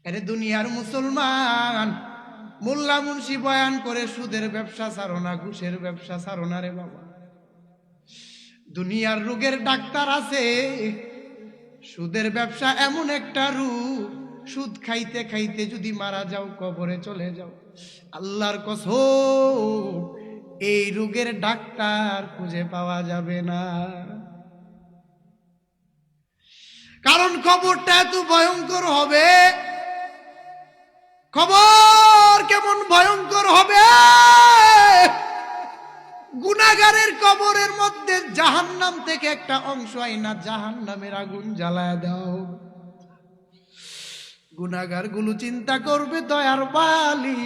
আরে দুনিয়ার মুসলমান, মোল্লা মুন্সি বয়ান করে সুদের ব্যবসা ছাড়ো না, ঘুষের ব্যবসা ছাড়ো না রে বাবা। দুনিয়ার রোগের ডাক্তার আছে, সুদের ব্যবসা এমন একটা রোগ, সুদ খাইতে খাইতে যদি মারা যাও, কবরে চলে যাও, আল্লাহর কসম এই রোগের ডাক্তার খুঁজে পাওয়া যাবে না। কারণ কবরটা এত ভয়ঙ্কর হবে। কবর কেমন ভয়ঙ্কর হবে! গুনাহগারের কবরের মধ্যে জাহান্নাম থেকে একটা অংশ আইনা জাহান্নামের আগুন জ্বালায় দাও। গুনাহগার গুলো চিন্তা করবে, দয়ার বালি,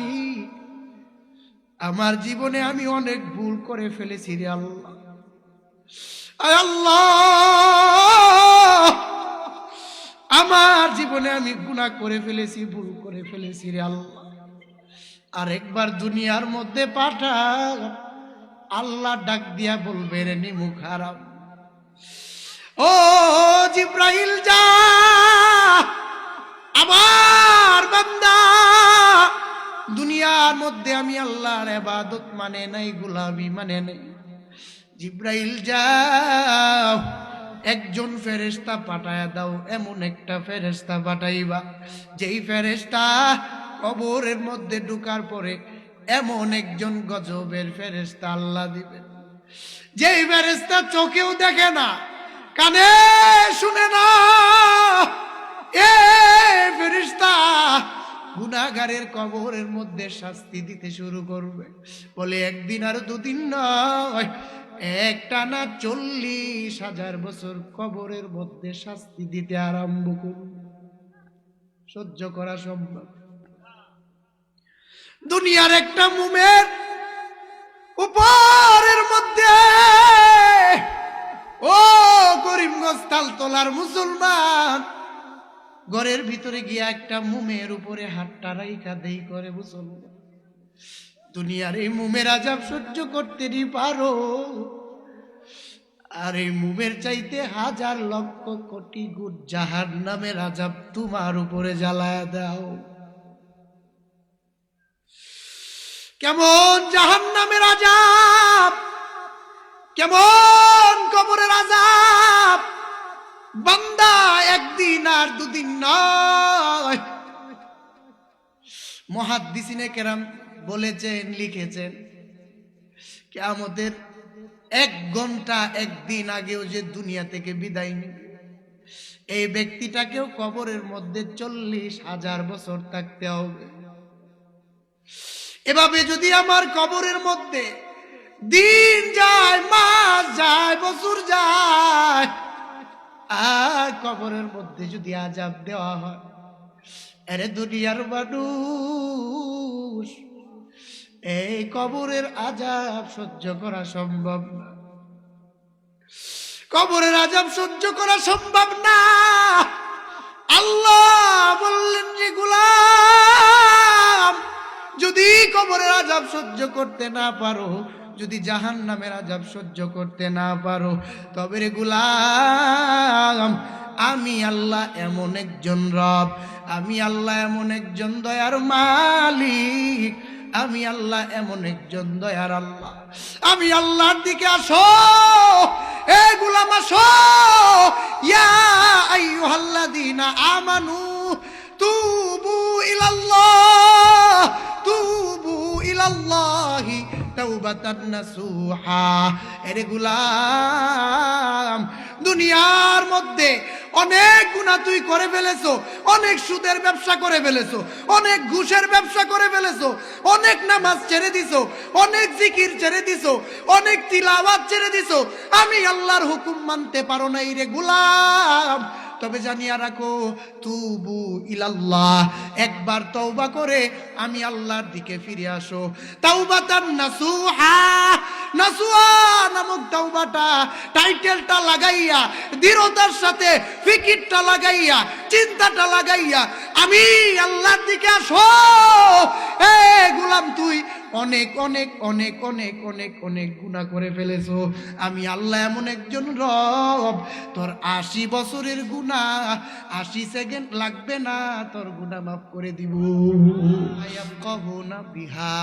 আমার জীবনে আমি অনেক ভুল করে ফেলেছি রে আল্লাহ। আয় আল্লাহ, আমার জীবনে আমি গুনাহ করে ফেলেছি, ভুল করে ফেলেছি রে আল্লাহ। আরেকবার দুনিয়ার মধ্যে পাঠা। আল্লাহ ডাক দিয়া বলবে, রে নিমুখ হারাম, ও জিব্রাইল যা, আবার বান্দা দুনিয়ার মধ্যে আমি আল্লাহর ইবাদত মানে নাই, গোলামি মানে নাই। জিব্রাইল যাও, একজন ফেরেশতা পাঠায়া দাও, এমন একটা ফেরেশতা পাঠাইবা যেই ফেরেশতা কবরের মধ্যে ঢুকার পরে এমন একজন গজবের ফেরেশতা আল্লাহ দিবেন, যেই ফেরেশতা চোখেও দেখে না, কানে শুনে না। এ ফেরেশতা গুনাহগারের কবরের মধ্যে শাস্তি দিতে শুরু করবে। বলে একদিন আর দুদিন নয়, একটানা 40,000 বছর কবরের মধ্যে শাস্তি দিতে আরম্ভ করবে। সহ্য করা সম্ভব? দুনিয়ার একটা মুমের উপরের মধ্যে, ও করিমগঞ্জ তালতলার মুসলমান, ঘরের ভিতরে গিয়া একটা মুমের উপরে হাতটা রাইখা দেই করে মুসলমান। দুনিয়ার এই মুমের আযাব সহ্য করতে পারো, আর এই মুমের চাইতে 1000 লক্ষ কোটি গুণ জাহান্নামের আযাব তোমার উপরে জ্বালায়া দাও। কেমন জাহান্নামের আযাব, কেমন কবরের আযাব! বান্দা একদিন আর দুদিন নয়। মুহাদ্দিসিনে কেরাম বলেছেন, লিখেছেন, কিয়ামতের 1 ঘন্টা 1 দিন আগেও যে দুনিয়া থেকে বিদায় নেবে, এই ব্যক্তিটাকেও কবরের মধ্যে 40,000 বছর থাকতে হবে। এভাবে যদি আমার কবরের মধ্যে দিন যায়, মাস যায়, বছর যায়, আর কবরের মধ্যে যদি আযাব দেওয়া হয়, আরে দুনিয়ার মানুষ, এই কবরের আযাব সহ্য করা সম্ভব না। কবরের আযাব সহ্য করা সম্ভব না। আল্লাহ বললেন যে গোলাম, যদি কবরের আযাব সহ্য করতে না পারো, যদি জাহান্নামের আযাব সহ্য করতে না পারো, তবে রে গোলাম, আমি আল্লাহ এমন একজন রব, আমি আল্লাহ এমন একজন দয়ার মালিক, আমি আল্লাহ এমন একজন দয়ার আল্লাহ। আমি আল্লাহর দিকে আসো, এ গোলাম আসো। ইয়া আইয়ুহাল্লাযীনা আমানু তুবু ইলাল্লাহ, তুবু ইলাল্লাহি তাওবাতান নাসুহা। এরে গোলাম, দুনিয়ার মধ্যে অনেক গুনাহ তুই করে ফেলেছো, অনেক সুদের ব্যবসা করে ফেলেছো, অনেক ঘুষের ব্যবসা করে ফেলেছো, অনেক নামাজ ছেড়ে দিছো, অনেক জিকির ছেড়ে দিছো, অনেক তিলাওয়াত ছেড়ে দিছো। আমি আল্লাহর হুকুম মানতে পারো নাই রে গোলাম। তবে জানিয়া রাখো, তুবু ইলাল্লাহ, একবার তওবা করে আমি আল্লাহর দিকে ফিরে আসো। তাওবাতান নাসুহা, নাসুহা নামক তওবাটা টাইটেলটা লাগাইয়া, দৃঢ়তার সাথে ফিকিরটা লাগাইয়া, চিন্তাটা লাগাইয়া আমি আল্লাহর দিকে আসো। এ গোলাম, তুই অনেক অনেক অনেক অনেক অনেক অনেক গুনাহ করে ফেলেছো। আমি আল্লাহ এমন একজন রব, তোর 80 বছরের গুনাহ 80 সেকেন্ড লাগবে না, তোর গুনাহ মাফ করে দিব। ইয়াফকাহুনা বিহা,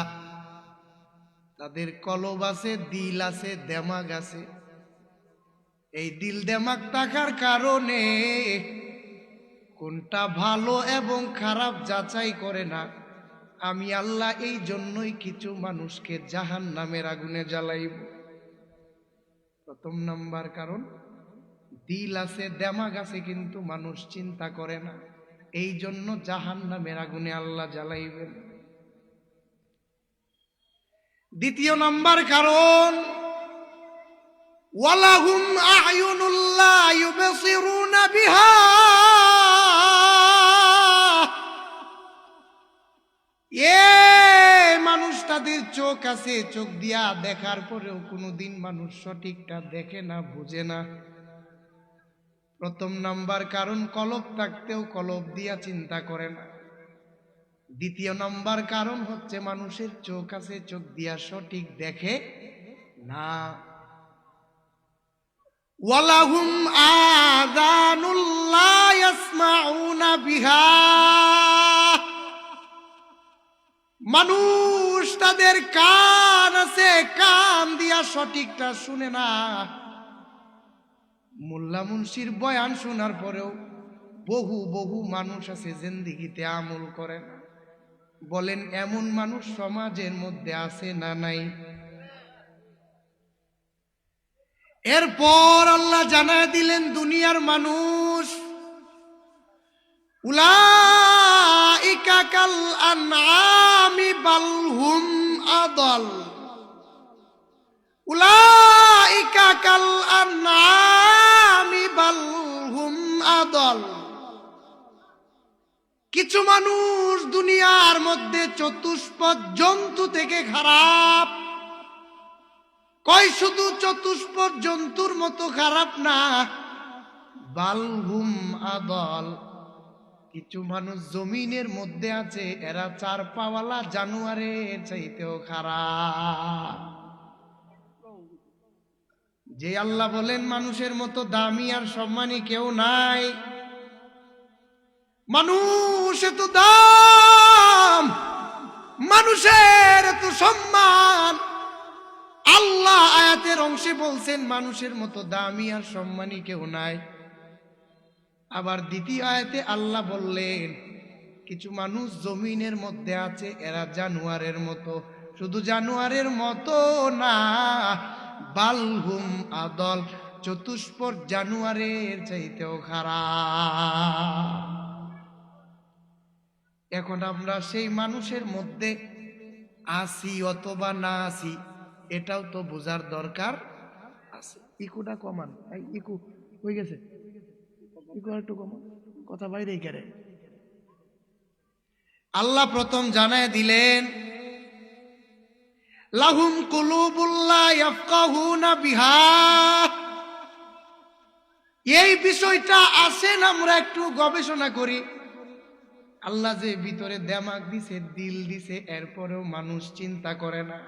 তাদের কলব আছে, দিল আছে, দেমাগ আছে। এই দিল দেমাগ থাকার কারণে কোনটা ভালো এবং খারাপ যাচাই করে না। আমি আল্লাহ এই জন্যই কিছু মানুষকে জাহান্নামের আগুনে জ্বালাইব। প্রথম নাম্বার কারণ, দিল আছে, দেমাগ আছে, কিন্তু মানুষ চিন্তা করে না, এই জন্য জাহান্নামের আগুনে আল্লাহ জ্বালাইবেন। দ্বিতীয় নাম্বার কারণ, ওয়ালাহুম আ'য়ুনুল লা ইউবসিরুনা বিহা, মানুষ তাদের চোখ আছে, চোখ দিয়া দেখার পরেও কোনোদিন মানুষ সঠিকটা দেখে না, বুঝে না। প্রথম নাম্বার কারণ, কলব থাকতেও কলব দিয়া চিন্তা করে না। দ্বিতীয় নাম্বার কারণ হচ্ছে, মানুষের চোখ আছে, চোখ দিয়া সঠিক দেখে না। ওয়ালাহুম আযানুল লা ইয়াসমাউনা বিহা, মানুষ তাদের কান আছে, কান দিয়া সঠিকটা শুনে না। মোল্লা মুন্সির বয়ান শোনার পরেও বহু বহু মানুষ আছে জিন্দেগিতে আমল করে না। বলেন, এমন মানুষ সমাজের মধ্যে আছে না নাই? এরপর আল্লাহ জানায় দিলেন, দুনিয়ার মানুষ উলাইকা কাল আনআমি বাল হুম আদাল, উলাইকা কাল আনআমি বাল হুম আদাল। কিছু মানুষ দুনিয়ার মধ্যে চতুষ্পদ জন্তু থেকে খারাপ। কয় শুধু চতুষ্পদ জন্তুর মতো খারাপ না, বাল হুম আদাল, কিছু মানুষ জমিনের মধ্যে আছে, এরা 4 পাওয়ালা জানোয়ারের চাইতেও খারাপ। যে আল্লাহ বলেন মানুষের মতো দামি আর সম্মানী কেউ নাই, মানুষ এত দাম, মানুষের এত সম্মান, আল্লাহ আয়াতের অংশে বলছেন মানুষের মতো দামি আর সম্মানী কেউ নাই। আবার দ্বিতীয় আয়াতে আল্লাহ বললেন, কিছু মানুষ জমিনের মধ্যে আছে, এরা জানোয়ারের মতো। শুধু জানোয়ারের মতো না, বালহুম আদল, চতুষ্পদ জানোয়ারের চাইতেও খারাপ। এখন আমরা সেই মানুষের মধ্যে আসি অথবা না আসি, এটাও তো বোঝার দরকার আছে। ইকুটা কমান, ইকু হয়ে গেছে, ইকু একটু কমান, কথা বাইরেই কেড়ে। আল্লাহ প্রথম জানায় দিলেন, লাহুম কুলুবুল লা ইয়াফকাহুনা বিহা। এই বিষয়টা আসেন আমরা একটু গবেষণা করি। আল্লাহ যে ভিতরে দেমাগ দিছে, দিল দিছে, এরপরেও মানুষ চিন্তা করে না।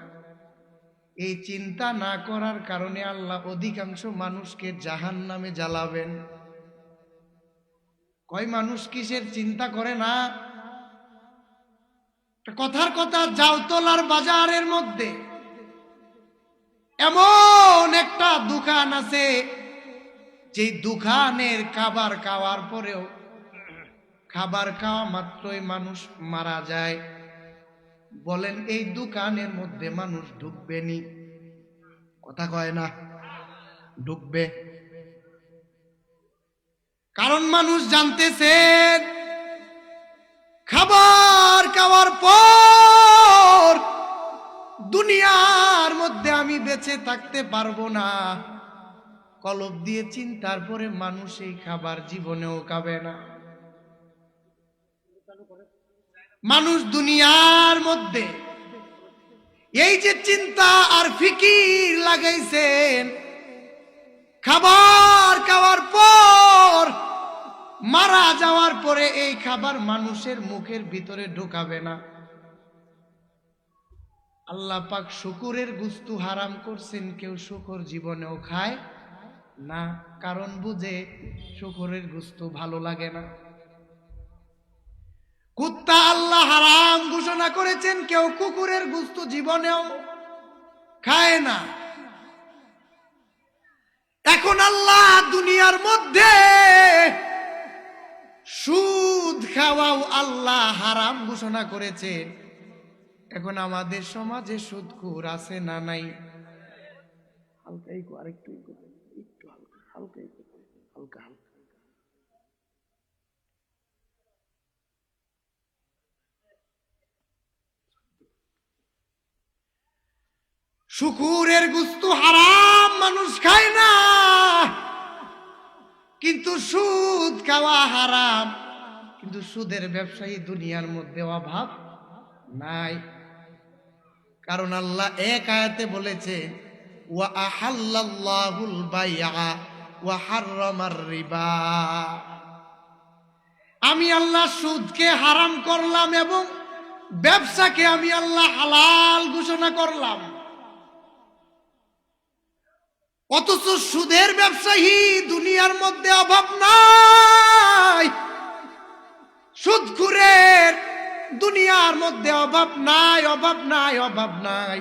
এই চিন্তা না করার কারণে আল্লাহ অধিকাংশ মানুষকে জাহান্নামে জ্বালাবেন। কয় মানুষ কিসের চিন্তা করে না? কথার কথা, জাউতলার বাজারের মধ্যে এমন একটা দোকান আছে, যে দোকানের খাবার খাওয়ার পরেও, খাবার খাওয়া মাত্রই মানুষ মারা যায়। বলেন, এই দোকানের মধ্যে মানুষ ঢুকবে নি? কথা কয় না, ঢুকবে। কারণ মানুষ জানতেছেন, খাবার খাওয়ার পর দুনিয়ার মধ্যে আমি বেঁচে থাকতে পারবো না। কলব দিয়ে চিন্তার পরে মানুষ এই খাবার জীবনেও খাবে না। মানুষ দুনিয়ার মধ্যে এই যে চিন্তা আর ফিকির লাগাইছেন, খাবার খাওয়ার পর মারা যাওয়ার পরে এই খাবার মানুষের মুখের ভিতরে ঢোকাবে না। আল্লাহ পাক শুকুরের গোশত হারাম করছেন, কেউ শুকর জীবনেও খায় না, কারণ বুঝে শুকরের গোশত ভালো লাগে না। কুত্তা আল্লাহ হারাম ঘোষণা করেছেন, কেউ কুকুরের গোশত জীবনেও খায় না। এখন আল্লাহ দুনিয়ার মধ্যে সুদ খাওয়াও আল্লাহ হারাম ঘোষণা করেছে। এখন আমাদের সমাজে সুদখোর আছে না নাই? হালকা আরেকটু একটু হালকা হালকা হালকা হালকা। শুকুরের গোশত হারাম, মানুষ খায় না, কিন্তু সুদ খাওয়া হারাম। কিন্তু সুদের ব্যবসায়ী দুনিয়ার মধ্যে অভাব নাই, কারণ আল্লাহ এক আয়াতে বলেছে ওয়া আহাল্লাল্লাহুল বাইআ ওয়া হাররামার রিবা। আমি আল্লাহ সুদকে হারাম করলাম এবং ব্যবসাকে আমি আল্লাহ হালাল ঘোষণা করলাম। অথচ সুদের ব্যবসায়ী দুনিয়ার মধ্যে অভাব নাই, সুদখোরের দুনিয়ার মধ্যে অভাব নাই, অভাব নাই, অভাব নাই।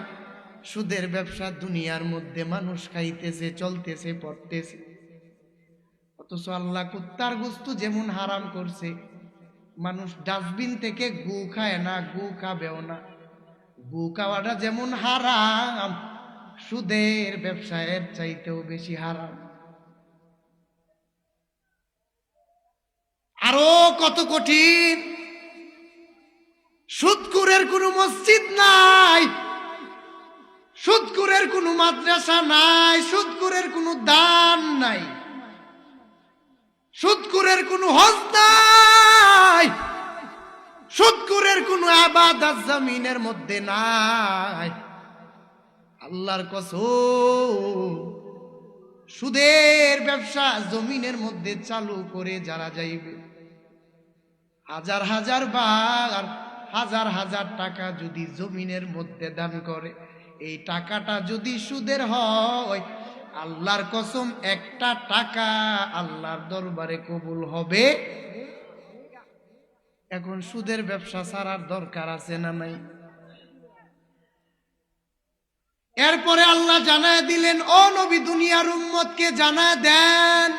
সুদের ব্যবসা দুনিয়ার মধ্যে মানুষ খাইতেছে, চলতেছে, পড়তেছে। অথচ আল্লাহ কুত্তার গোশত যেমন হারাম করছে, মানুষ ডাস্টবিন থেকে গু খায় না, গু খাবেও না। গু খাওয়াটা যেমন হারাম, সুদের ব্যবসায়ের চাইতেও বেশি হারাম। আরো কত কঠিন! সুদখোরের কোনো মসজিদ নাই, সুদখোরের কোনো মাদ্রাসা নাই, সুদখোরের কোনো দান নাই, সুদখোরের কোনো হজ নাই, সুদখোরের কোনো ইবাদত জমিনের মধ্যে নাই। আল্লাহর কসম, সুদের ব্যবসা জমিনের মধ্যে চালু করে যারা যাইবে, হাজার হাজার বার হাজার হাজার টাকা যদি জমিনের মধ্যে দান করে, এই টাকাটা যদি সুদের হয়, আল্লাহর কসম একটা টাকা আল্লাহর দরবারে কবুল হবে। এখন সুদের ব্যবসা ছাড়ার দরকার আছে না নাই? এরপরে আল্লাহ জানায় দিলেন, ও নবী, দুনিয়ার উম্মতকে জানায় দেন,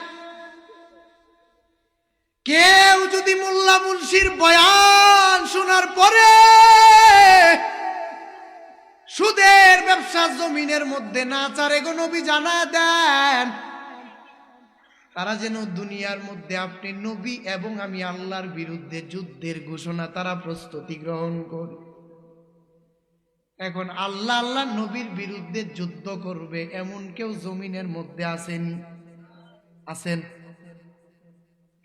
কেউ যদি মোল্লা মুন্সির বয়ান শোনার পরে সুদের ব্যবসা জমিনের মধ্যে না ছাড়ে, গো নবী জানায় দেন, তারা যেন দুনিয়ার মধ্যে আপনি নবী এবং আমি আল্লাহর বিরুদ্ধে যুদ্ধের ঘোষণা তারা প্রস্তুতি গ্রহণ করে। এখন আল্লাহ আল্লাহ নবীর বিরুদ্ধে যুদ্ধ করবে এমন কেউ জমিনের মধ্যে আসেনি? আছেন?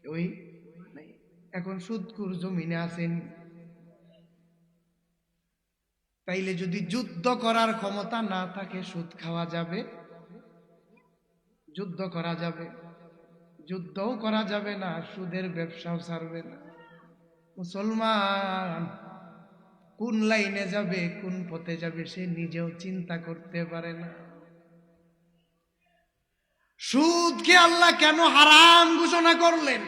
ওই এখন সুদখোর জমিনে আসেন। তাইলে যদি যুদ্ধ করার ক্ষমতা না থাকে, সুদ খাওয়া যাবে? যুদ্ধ করা যাবে? যুদ্ধও করা যাবে না, সুদের ব্যবসাও ছাড়বে না। মুসলমান কোন লাইনে যাবে, কোন পথে যাবে, সে নিজেও চিন্তা করতে পারে না। সুদকে আল্লাহ কেন হারাম ঘোষণা করলেন?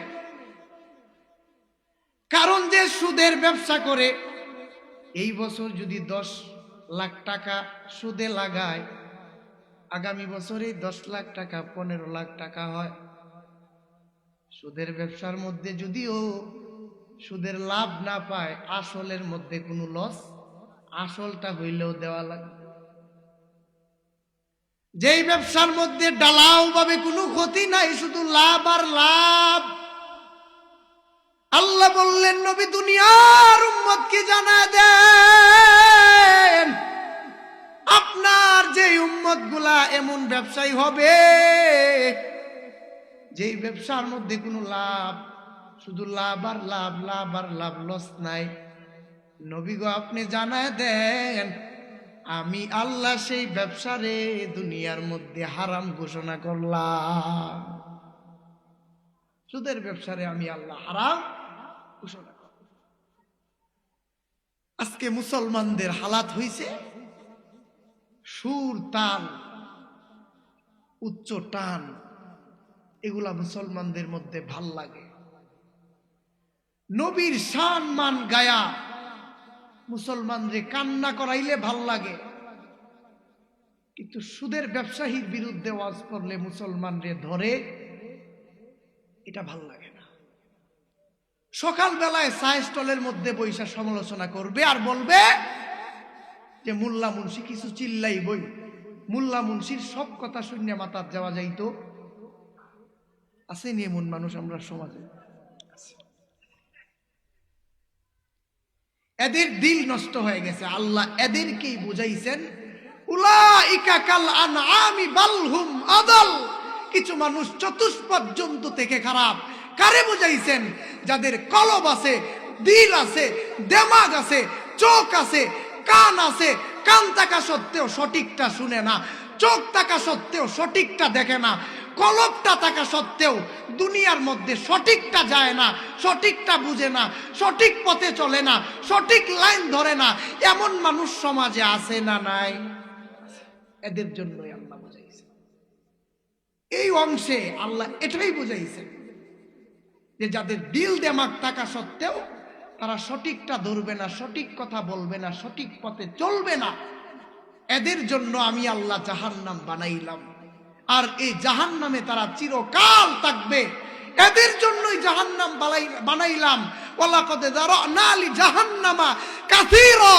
কারণ যে সুদের ব্যবসা করে, এই বছর যদি 10 লাখ টাকা সুদে লাগায়, আগামী বছরে 10 লাখ টাকা 15 লাখ টাকা হয়। সুদের ব্যবসার মধ্যে যদিও সুদের লাভ না পায়, আসলের মধ্যে কোনো লস, আসলটা হইলেও দেওয়া লাগবে। যেই ব্যবসার মধ্যে ডালাও ভাবে কোনো ক্ষতি নাই, শুধু লাভ আর লাভ। আল্লাহ বললেন, নবী দুনিয়ার উম্মতকে জানায় দেন, আপনার যে উম্মত গুলা এমন ব্যবসায়ী হবে যেই ব্যবসার মধ্যে কোনো লাভ, শুধু লাভ আর লাভ, লাভ আর লাভ, লস নাই। নবী গো, আপনি জানায় দেন, আমি আল্লাহ সেই ব্যবসারে দুনিয়ার মধ্যে হারাম ঘোষণা করলাম। সুদের ব্যবসারে আমি আল্লাহ হারাম ঘোষণা করব। আজকে মুসলমানদের হালাত হইছে সুর, তাল, উচ্চ টান, এগুলা মুসলমানদের মধ্যে ভাল লাগে। নবীর শান মান গায়া মুসলমানরে কান্না করাইলে ভাল লাগে, কিন্তু সুদের ব্যবসায়ীর বিরুদ্ধে ওয়াজ করলে মুসলমানরে ধরে, এটা ভাল লাগে না। সকাল বেলায় চায়ের স্টলের মধ্যে বৈশা সমালোচনা করবে আর বলবে যে মোল্লা মুন্সি কিছু চিল্লাই বই, মোল্লা মুন্সির সব কথা শুনে মাথার যাওয়া যাইতো। আসেনি এমন মানুষ আমরা সমাজে? এদের দিল নষ্ট হয়ে গেছে। আল্লাহ এদেরকেই বুঝাইছেন, উলাইকা কাল আনআমি বাল হুম আদাল। কিছু মানুষ চতুষ্পদ জন্তু থেকে খারাপ। কারে বুঝাইছেন? যাদের কলব আছে, দিল আছে, দেমাগ আছে, চোখ আছে, কান আছে, কান থাকা সত্ত্বেও সঠিকটা শুনে না, চোখ থাকা সত্ত্বেও সঠিকটা দেখে না, কলবটা থাকা সত্ত্বেও দুনিয়ার মধ্যে সঠিকটা যায় না, সঠিকটা বুঝে না, সঠিক পথে চলে না, সঠিক লাইন ধরে না, এমন মানুষ সমাজে আছে না নাই? এদের জন্যই আল্লাহ বুঝাইছে। এই অংশে আল্লাহ এটাই বুঝাইছে যে যাদের দিল দেমাগ থাকা সত্ত্বেও তারা সঠিকটা ধরবে না, সঠিক কথা বলবে না, সঠিক পথে চলবে না, এদের জন্য আমি আল্লাহ জাহান্নাম বানাইলাম। আর এই জাহান্নামে তারা চিরকাল থাকবে। এদের জন্যই জাহান্নাম বানাইলাম। ওয়ালাকাদ যারানা লি জাহান্নামা কাসীরা।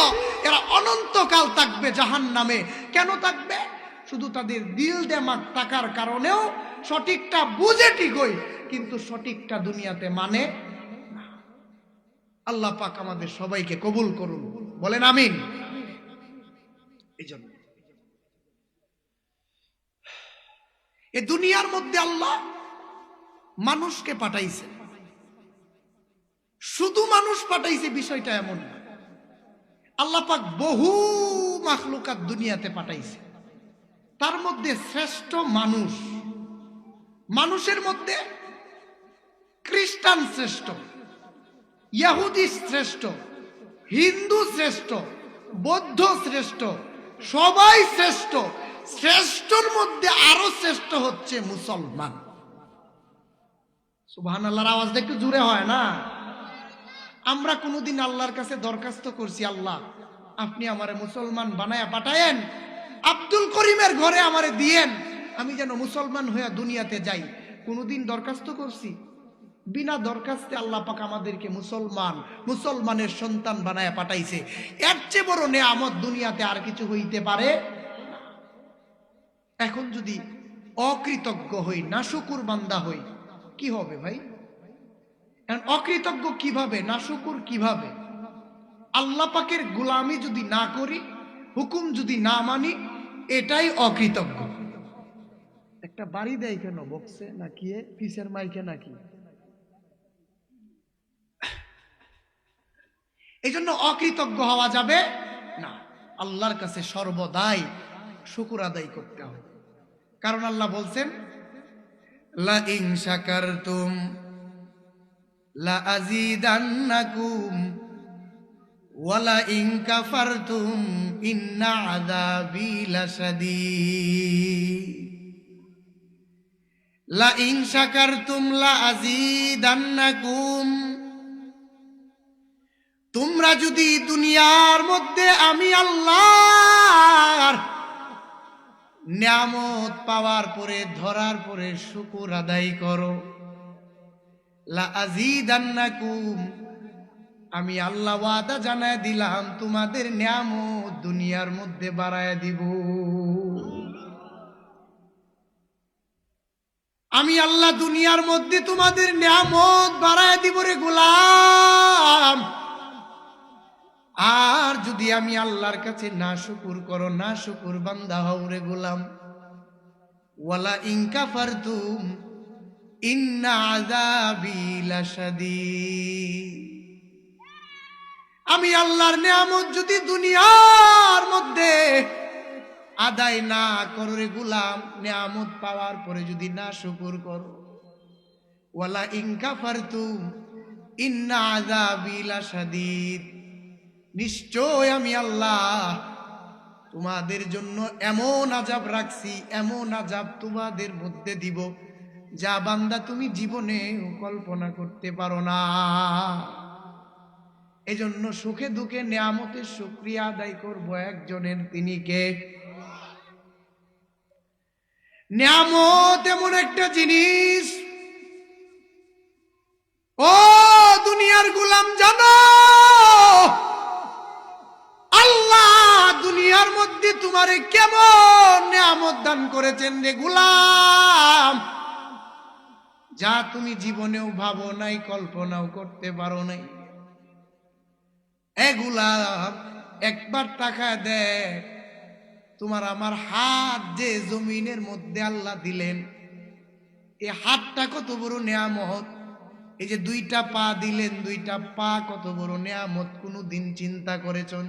এরা অনন্তকাল থাকবে জাহান্নামে। কেন থাকবে? শুধু তাদের দিল দেমাগ থাকার কারণেও সঠিকটা বুঝে ঠিকই, কিন্তু সঠিকটা দুনিয়াতে মানে না। আল্লাহ পাক আমাদের সবাইকে কবুল করুন, বলেন আমিন। এই জন্য এই দুনিয়ার মধ্যে আল্লাহ মানুষকে পাঠাইছে। শুধু মানুষ পাঠাইছে বিষয়টা এমন না। আল্লাহ পাক বহু মাখলুকাত দুনিয়াতে পাঠাইছে। তার মধ্যে শ্রেষ্ঠ মানুষ। মানুষের মধ্যে খ্রিস্টান শ্রেষ্ঠ, ইহুদি শ্রেষ্ঠ, হিন্দু শ্রেষ্ঠ, বৌদ্ধ শ্রেষ্ঠ, সবাই শ্রেষ্ঠ। শ্রেষ্ঠর মধ্যে আরো শ্রেষ্ঠ হচ্ছে মুসলমান। সুবহানাল্লাহর আওয়াজটা একটু জোরে হয় না? আমরা কোনোদিন আল্লাহর কাছে দরখাস্ত করছি, আল্লাহ আপনি আমারে মুসলমান বানায়া পাঠায়েন, আব্দুল করিমের ঘরে আমারে দিয়েন, আমি যেন মুসলমান হয়ে দুনিয়াতে যাই? কোনোদিন দরখাস্ত করছি? বিনা দরখাস্তে আল্লাহ পাক আমাদেরকে মুসলমানের সন্তান বানায়া পাঠাইছে। এর চেয়ে বড় নেয়ামত দুনিয়াতে আর কিছু হইতে পারে? এখন যদি অকৃতজ্ঞ হই, নাশুকুর বান্দা হই, কি হবে ভাই? অকৃতজ্ঞ কিভাবে, নাশুকুর কিভাবে? আল্লাহ পাকের গোলামি যদি না করি, হুকুম যদি না মানি, এটাই অকৃতজ্ঞ। একটা বাড়ি দেয় কেন বক্সে নাকি পিসের মাইকে নাকি? এই জন্য অকৃতজ্ঞ হওয়া যাবে না। আল্লাহর কাছে সর্বদাই শুকর আদায় করতে হবে। কারণ আল্লাহ বলছেন, লা ইন শাকারতুম লা আযীদান্নাকুম ওয়া লা ইন কাফারতুম ইন্না আযাবী লাশাদীদ। লা ইন শাকারতুম লা আযীদান্নাকুম। তোমরা যদি দুনিয়ার মধ্যে আমি আল্লাহর নিয়ামত পাওয়ার পরে, ধরার পরে শুকর আদায় করো, লা আযীদান্নাকুম, আমি আল্লাহ ওয়াদা জানায় দিলাম তোমাদের নিয়ামত দুনিয়ার মধ্যে বাড়ায় দিব। আমি আল্লাহ দুনিয়ার মধ্যে তোমাদের নিয়ামত বাড়ায় দিব রে গোলাম। আর যদি আমি আল্লাহর কাছে না শুকুর করো, না শুকুর বান্দা হও রে গোলাম, ওয়ালা ইন কাফারতুম ইন্না আযাবী লাশাদীদ। আমি আল্লাহর নিয়ামত যদি দুনিয়ার মধ্যে আদায় না করো রে গোলাম, নিয়ামত পাওয়ার পরে যদি না শুকুর করো, ওয়ালা ইন কাফারতুম ইন্না আযাবি লাশাদীদ, নিশ্চয় আমি আল্লাহ তোমাদের জন্য এমন আযাব রাখছি, এমন আযাব তোমাদের মধ্যে দিব যা বান্দা তুমি জীবনে কল্পনা করতে পারো না। এজন্য সুখে দুঃখে নিয়ামতের শুকরিয়া আদায় করব একজনের, তিনি কে? নিয়ামত এমন একটা জিনিস, ও দুনিয়ার গোলাম জানো, আল্লাহ দুনিয়ার মধ্যে তোমারে কেমন নিয়ামত দান করেছেন রে গোলাম, যা তুমি জীবনেও ভাবো নাই, কল্পনাও করতে পারো নাই। এ গোলাম, একবার তাকায় দেখ, তোমার আমার হাত যে জমিনের মধ্যে আল্লাহ দিলেন, এই হাতটা কত বড় নিয়ামত। এই যে দুইটা পা দিলেন, দুইটা পা কত বড় নিয়ামত, কোনদিন চিন্তা করেছেন?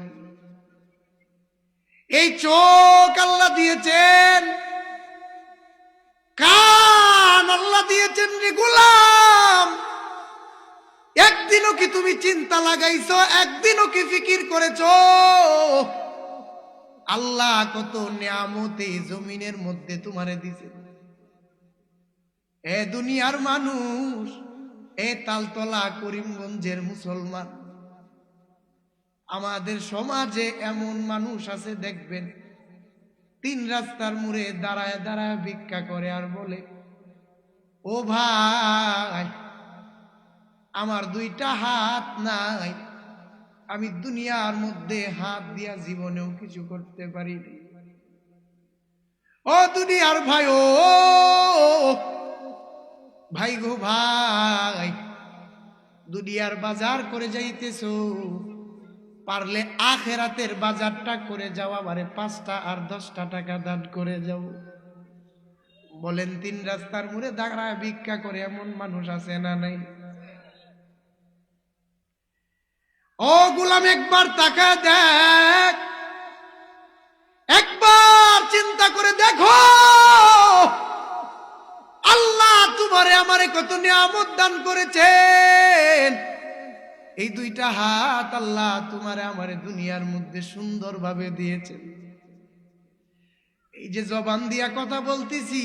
এই চোখ আল্লাহ দিয়েছেন, কান আল্লাহ দিয়েছেন রে গোলাম, একদিনও কি তুমি চিন্তা লাগাইছো? একদিনও কি ফিকির করেছো আল্লাহ কত নিয়ামত এই জমিনের মধ্যে তোমারে দিছে? এ দুনিয়ার মানুষ, এ তালতলা করিমগঞ্জের মুসলমান, আমাদের সমাজে এমন মানুষ আছে দেখবেন, তিন রাস্তার মোড়ে দাঁড়ায় দাঁড়ায় ভিক্ষা করে আর বলে, ও ভাই আমার দুইটা হাত নাই, আমি দুনিয়ার মধ্যে হাত দিয়া জীবনেও কিছু করতে পারি। ও দুনিয়ার ভাই, ও ভাই গো ভাই, দুনিয়ার বাজার করে যাইতেছো, পারলে আখেরাতের বাজারটা করে যাও, আমারে 5টা আর 10টা টাকা দান করে যাও। বলেন, তিন রাস্তার মোড়ে দাঁড়ায় ভিক্ষা করে এমন মানুষ আছে না নাই? ও গোলাম, একবার তাকায় দেখ, একবার চিন্তা করে দেখো, আল্লাহ তোমারে আমারে কত নিয়ামত দান করেছেন। এই দুইটা হাত আল্লাহ তোমারে আমারে দুনিয়ার মধ্যে সুন্দরভাবে দিয়েছেন। এই যে জবান দিয়া কথা বলতেছি,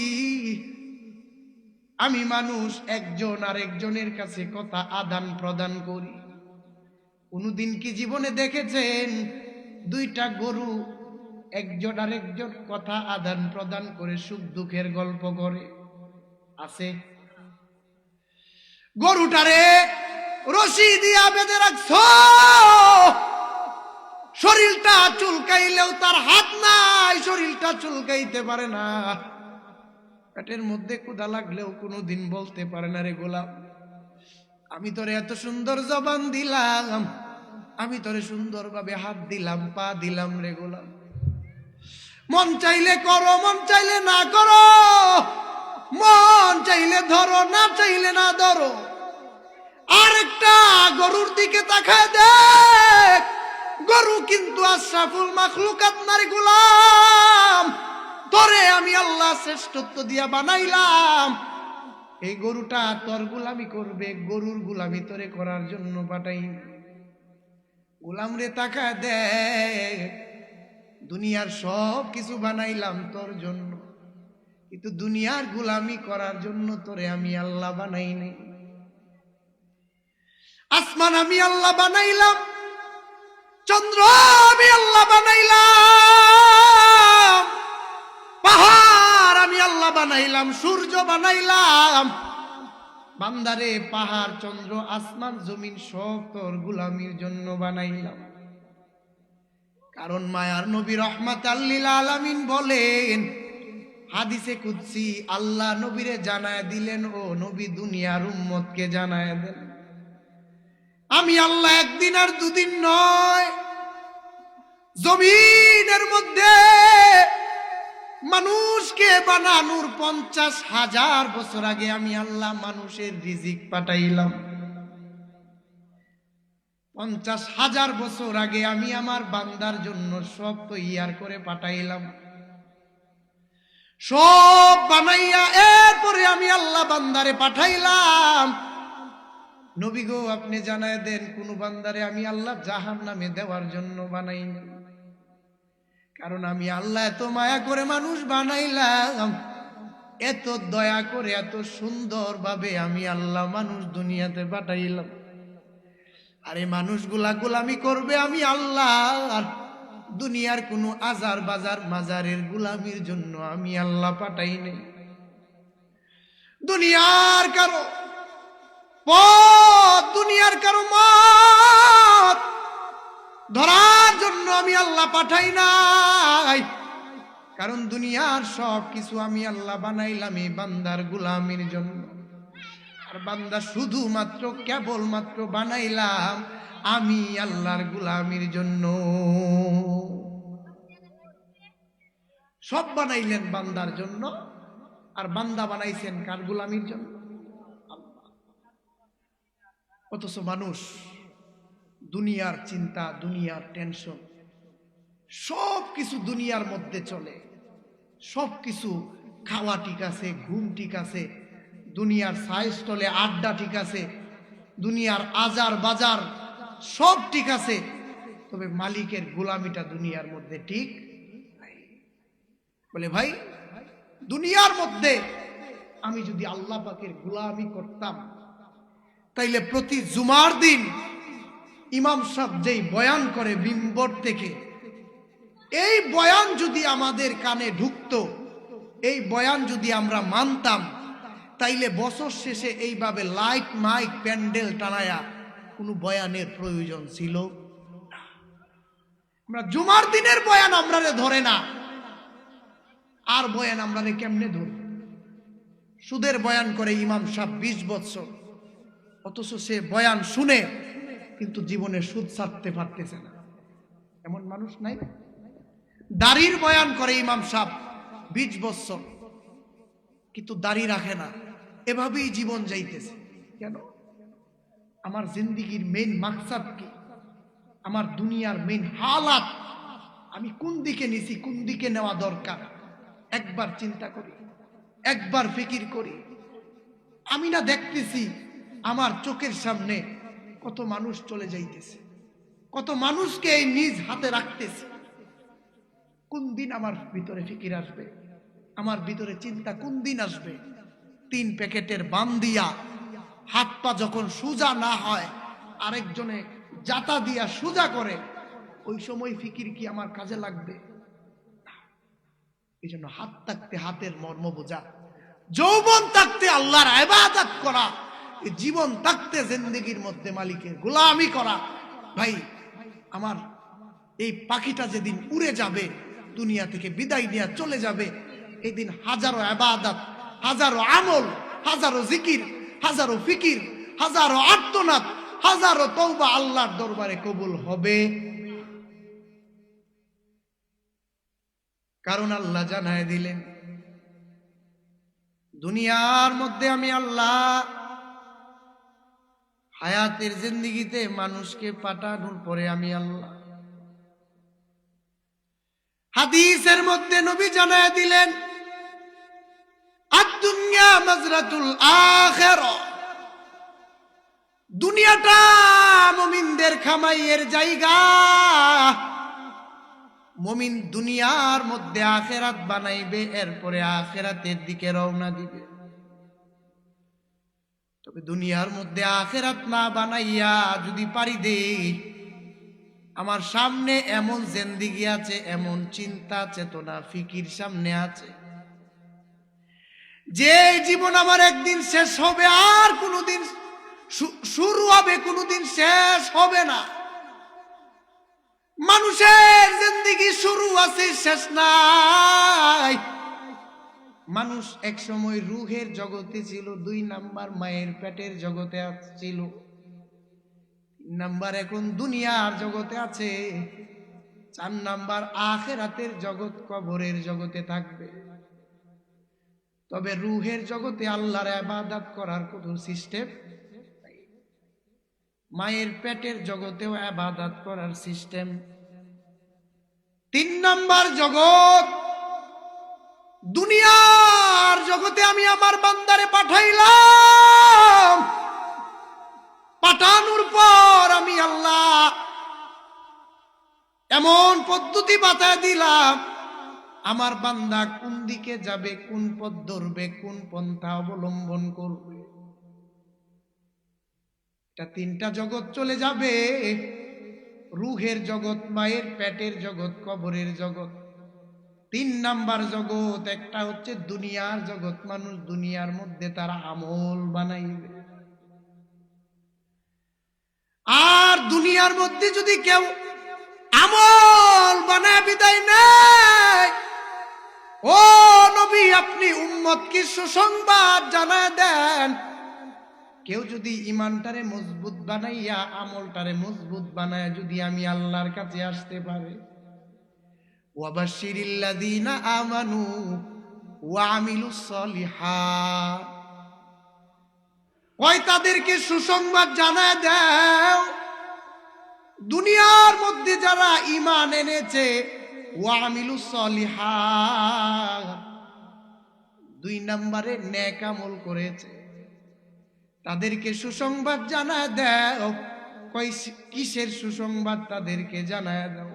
আমি মানুষ, একজন আরেকজনের কাছে কথা আদান প্রদান করি। কোনদিন কি জীবনে দেখেছেন দুইটা গরু একজন আরেকজন কথা আদান প্রদান করে সুখ দুঃখের গল্প করে? আছে? গরুটারে রশি দিয়া বেঁধে রাখছো, শরীরটা চুলকাইলেও তার হাত নাই, শরীরটা চুলকাইতে পারে না। পেটের মধ্যে ক্ষুধা লাগলেও কোনোদিন বলতে পারে না, রে গোলাম আমি তোরে এত সুন্দর জবান দিলাম, আমি তোরে সুন্দরভাবে হাত দিলাম, পা দিলাম রে গোলাম, মন চাইলে করো, মন চাইলে না করো, মন চাইলে ধরো, না চাইলে না ধরো। আর একটা গরুর দিকে তাকায় দেখ, গরু কিন্তু আশরাফুল মাখলুকাত নারী গোলাম, তোরে আমি আল্লাহ শ্রেষ্ঠত্ব দিয়া বানাইলাম। এই গরুটা তোর গোলামি করবে, গরুর গোলামি তোরে করার জন্য পাঠাই। গোলাম রে তাকায় দেখ, দুনিয়ার সব কিছু বানাইলাম তোর জন্য, কিন্তু দুনিয়ার গোলামি করার জন্য তোরে আমি আল্লাহ বানাই নাই। আসমান আমি আল্লাহ বানাইলাম, চন্দ্র আমি আল্লাহ বানাইলাম, পাহাড় আমি আল্লাহ বানাইলাম, সূর্য বানাইলাম। বান্দারে পাহাড়, চন্দ্র, আসমান, জমিন সব তোর গোলামির জন্য বানাইলাম। কারণ মায়ার নবী রহমাতাল লিল আলামিন বলেন, হাদিসে কুদসি, আল্লাহ নবীরে জানায় দিলেন, ও নবী দুনিয়ার উম্মতকে জানায় দেন, আমি আল্লাহ একদিন আর দুদিন নয়, জমিনের মধ্যে মানুষকে বানানোর 50,000 বছর আগে আমি আল্লাহ মানুষের রিজিক পাঠাইলাম। 50,000 বছর আগে আমি আমার বান্দার জন্য সব তৈয়ার করে পাঠাইলাম। সব বানাইয়া এরপরে আমি আল্লাহ বান্দারে পাঠাইলাম। নবী গো, আপনি জানায় দেন কোন বান্দারে আমি আল্লাহ জাহান্নামে দেওয়ার জন্য বানাইনি। কারণ আমি আল্লাহ এত মায়া করে মানুষ বানাইলাম, এত দয়া করে এত সুন্দর ভাবে আমি আল্লাহ মানুষ দুনিয়াতে পাঠাইলাম। আরে মানুষগুলা গোলামি করবে আমি আল্লাহ, দুনিয়ার কোনো আজার বাজার মাজারের গোলামির জন্য আমি আল্লাহ পাঠাই নাই। দুনিয়ার কারো পথ, দুনিয়ার কারো মত ধরার জন্য আমি আল্লাহ পাঠাই নাই। কারণ দুনিয়ার সব কিছু আমি আল্লাহ বানাইলাম এই বান্দার গোলামির জন্য। আর বান্দা শুধুমাত্র কেবলমাত্র বানাইলাম আমি আল্লাহর গোলামির জন্য। সব বানাইলেন বান্দার জন্য, আর বান্দা বানাইছেন কার গোলামির জন্য? আল্লাহ। অথচ মানুষ দুনিয়ার চিন্তা, দুনিয়ার টেনশন, সব কিছু দুনিয়ার মধ্যে চলে। সব কিছু খাওয়া ঠিক আছে, ঘুম ঠিক আছে, দুনিয়ার সাইজ তলে আড্ডা ঠিক আছে, দুনিয়ার আজার বাজার সব ঠিক আছে, তবে মালিকের গোলামিটা দুনিয়ার মধ্যে ঠিক নাই। বলে ভাই, দুনিয়ার মধ্যে আমি যদি আল্লাহ পাকের গোলামি করতাম, তাইলে প্রতি জুমার দিন ইমাম সাহেব যেই বয়ান করে মিম্বর থেকে, এই বয়ান যদি আমাদের কানে ঢুকতো, এই বয়ান যদি আমরা মানতাম, তাইলে বছর শেষে এইভাবে লাইট মাইক প্যান্ডেল টানায়া কোনো বয়ানের প্রয়োজন ছিল না। আমরা জুমার দিনের বয়ান আমরারে ধরে না, আর বয়ান আমরারে কেমনে ধরে? সুদের বয়ান করে ইমাম সাহেব 20 বছর, অথচ সে বয়ান শুনে কিন্তু জীবনে সুদ ছাড়তে পারতেছে না। এমন মানুষ নাই? দাড়ির বয়ান করে ইমাম সাহেব 20 বছর, কিন্তু দাড়ি রাখে না, এভাবেই জীবন যাইতেছে। কেন? আমার জিন্দেগির মেইন মাকসাদ কি? আমার দুনিয়ার মেইন হালাত আমি কোন দিকে নিছি, কোন দিকে নেওয়া দরকার, একবার চিন্তা করি, একবার ফিকির করি। আমি না দেখতেছি আমার চোখের সামনে কত মানুষ চলে যাইতেছে, কত মানুষকে এই নিজ হাতে রাখতেছি। কোন দিন আমার ভিতরে ফিকির আসবে, আমার ভিতরে চিন্তা কোন দিন আসবে? 3 প্যাকেটের বান দিয়া হাত পা যখন সোজা না হয়, আরেকজনে জাতা দিয়া সোজা করে, ওই সময় ফিকির কি আমার কাজে লাগবে? এই জন্য হাত থাকতে হাতের মর্ম বোঝা, যৌবন থাকতে আল্লাহর ইবাদত করা, এই জীবন থাকতে জিন্দেগির মধ্যে মালিকের গোলামি করা। ভাই আমার এই পাখিটা যেদিন উড়ে যাবে, দুনিয়া থেকে বিদায় নিয়ে চলে যাবে, এই দিন হাজারো ইবাদত, হাজারো আমল, হাজারো জিকির, হাজারো ফিকির, হাজারো আর্তনাদ, হাজারো তওবা আল্লাহর দরবারে কবুল হবে। কারণ আল্লাহ জানায় দিলেন, দুনিয়ার মধ্যে আমি আল্লাহ হায়াতের জিন্দেগিতে মানুষকে পাঠানোর পরে আমি আল্লাহ হাদিসের মধ্যে নবী জানায় দিলেন, আদ-দুনিয়া মাজরাতুল আখিরা, দুনিয়াটা মুমিনদের খামাইয়ের জায়গা। মুমিন দুনিয়ার মধ্যে আখিরাত বানাইবে, এরপরে আখিরাতের দিকে রওনা দিবে। তবে দুনিয়ার মধ্যে আখিরাত না বানাইয়া যদি পারি দেই, আমার সামনে এমন জিন্দেগি আছে, এমন চিন্তা চেতনা ফিকির সামনে আছে, যে জীবন আমার একদিন শেষ হবে, আর কোনোদিন শুরু হবে, কোনোদিন শেষ হবে না। মানুষের জিন্দেগি শুরু আছে, শেষ নাই। মানুষ এক সময় রূহের জগতে ছিল, 2 নাম্বার মায়ের পেটের জগতে ছিল, 3 নাম্বার এখন দুনিয়ার জগতে আছে, 4 নাম্বার আখিরাতের জগৎ, কবরের জগতে থাকবে। তবে রূহের জগতে আল্লাহর ইবাদত করার কোনো সিস্টেম নাই, মায়ের পেটের জগতেও ইবাদত করার সিস্টেম। 3 নাম্বার জগৎ দুনিয়ার জগতে আমি আমার বান্দারে পাঠাইলাম, পাঠানোর পর আমি আল্লাহ এমন পদ্ধতি বাতায় দিলাম, আমার বান্দা কোন দিকে যাবে, কোন পথ ধরবে, কোন পন্থা অবলম্বন করবে। এটা তিনটা জগৎ চলে যাবে, রূহের জগৎ, মায়ের পেটের জগৎ, কবরের জগৎ। 3 নাম্বার জগৎ, একটা হচ্ছে দুনিয়ার জগৎ। মানুষ দুনিয়ার মধ্যে তারা আমল বানাইবে। আর দুনিয়ার মধ্যে যদি কেউ আমল বানায় বিদায় নেয়, ও নবী আপনি উম্মতকে সুসংবাদ জানায় দেন, কেউ যদি ইমানটারে মজবুত বানাইয়া আমলটারে মজবুত বানায় যদি আমি আল্লাহর কাছে আসতে পারে, ওয়াবাশশিরিল্লাযীনা আমানু ওয়া আমিলুস সলিহাত, ওই তাদেরকে সুসংবাদ জানায় দাও, দুনিয়ার মধ্যে যারা ঈমান এনেছে, ওয়া আমিলুস সলিহাত 2 নম্বরে নেক আমল করেছে, তাদেরকে সুসংবাদ জানায় দাও। কিসের সুসংবাদ তাদেরকে জানায় দাও?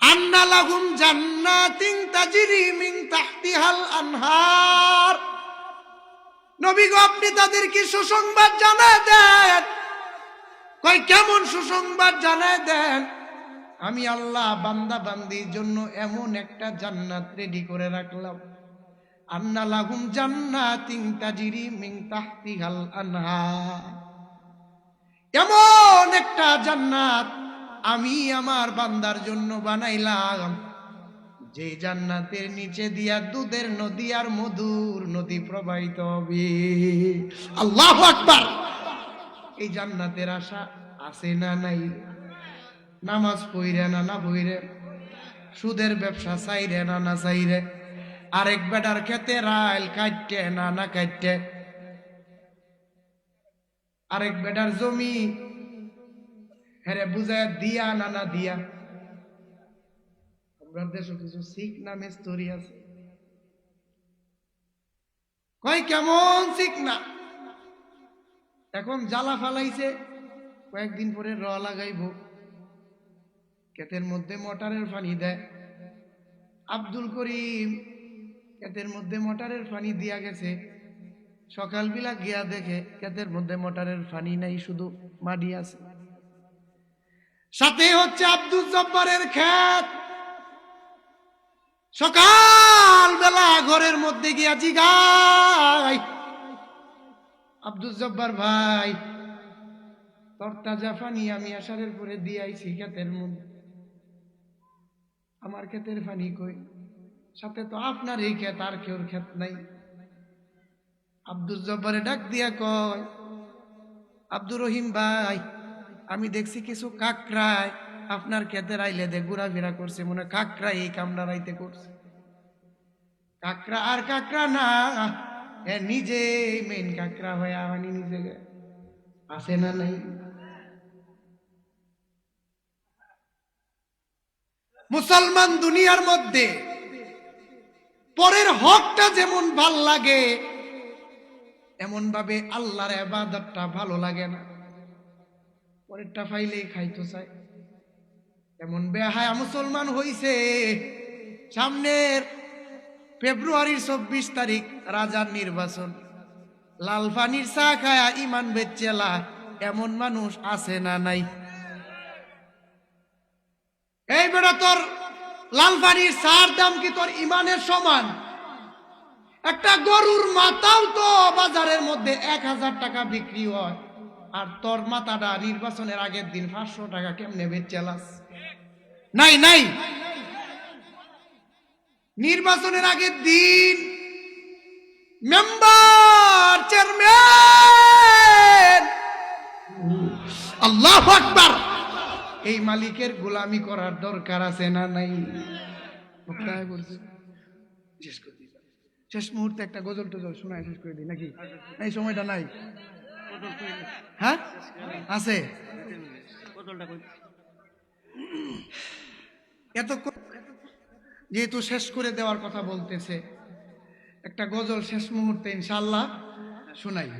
আন্না লাহুম জান্নাতিন তাজরি মিন তাহতিহাল আনহার, নবী গো আপনি তাদেরকে সুসংবাদ জানায় দেন। কই কেমন সুসংবাদ জানায় দেন? আমি আল্লাহ বান্দা বান্দির জন্য এমন একটা জান্নাত রেডি করে রাখলাম, আন্না লাহুম জান্নাতিন তাজরি মিন তাহতিহাল আনহার, এমন একটা জান্নাত আমি আমার বান্দার জন্য বানাইলাম, যে জান্নাতের নিচে দিয়া দুধের নদী আর মধুর নদী প্রবাহিত হবে। আল্লাহু আকবার। এই জান্নাতের আশা আছে না নাই? নামাজ পড়ে না পড়ে, সুদের ব্যবসা চাইরে না চাইরে, আরেক বেটার খেতে রাইল কাটতে না কাটতে, আরেক বেটার জমি হেরে বুঝায় দিয়া না দিয়া। আমরা দেশে কিছু শিখ নামে স্টোরি আছে, কয় কেমন শিখ না, এখন জ্বালা ফালাইছে, কয়েকদিন পরে র লাগাইব, ক্ষেতের মধ্যে মোটরের পানি দেয়। আব্দুল করিম ক্ষেতের মধ্যে মোটরের পানি দিয়া গেছে, সকালবেলা গিয়া দেখে ক্ষেতের মধ্যে মোটরের পানি নাই, শুধু মাটি আছে। সাথে হচ্ছে আব্দুল জব্বারের ক্ষেত। সকালবেলা ঘরের মধ্যে গিয়া জিগাই, আব্দুল জব্বার ভাই তরতাজা পানি আমি আসারের পরে দিয়ে আইছি ক্ষেতের মধ্যে, আমার ক্ষেতের পানি কই? সাথে তো আপনার এই ক্ষেত, আর কেউর ক্ষেত নাই। আব্দুল জব্বারে ডাক দিয়া কয়, আব্দুর রহিম ভাই আমি দেখছি কিছু কাকড়ায় আপনার ক্ষেতের আইলে দে ঘোরাফেরা করছে, মনে কাকড়া এই কামড়া রাইতে করছে। কাকড়া আর কাকড়া না, নিজে মেন কাকড়া হয়ে আমি নিজে আসে না নাই? মুসলমান দুনিয়ার মধ্যে পরের হকটা যেমন ভাল লাগে, এমন ভাবে আল্লাহর ইবাদতটা ভালো লাগে না। পরেরটা পাইলেই খাইতে চায়, এমন বেহায়া মুসলমান হইছে। সামনের ফেব্রুয়ারির 24 তারিখ রাজার নির্বাচন, লাল পানির চা খায়া ইমান বেচেলা এমন মানুষ আছে না নাই? এই বেটা তোর লাল পানির চার দাম কি তোর ইমানের সমান? একটা গরুর মাথাও তো বাজারের মধ্যে 1000 টাকা বিক্রি হয়, আর তোর মাথাটা নির্বাচনের আগের দিন 500 টাকা কেমনে বেচেলাস? নাই নাই, নির্বাচনের আগের দিন মেম্বার, চেয়ারম্যান, আল্লাহু আকবার, এই মালিকের গোলামি করার দরকার আছে না নাই? শেষ মুহূর্তে একটা গজল টজল শোনায় শেষ করে দিই নাকি? এই সময়টা নাই? হ্যাঁ আছে। এত যেহেতু শেষ করে দেওয়ার কথা বলতেছে, একটা গজল শেষ মুহূর্তে ইনশাআল্লাহ শোনাই।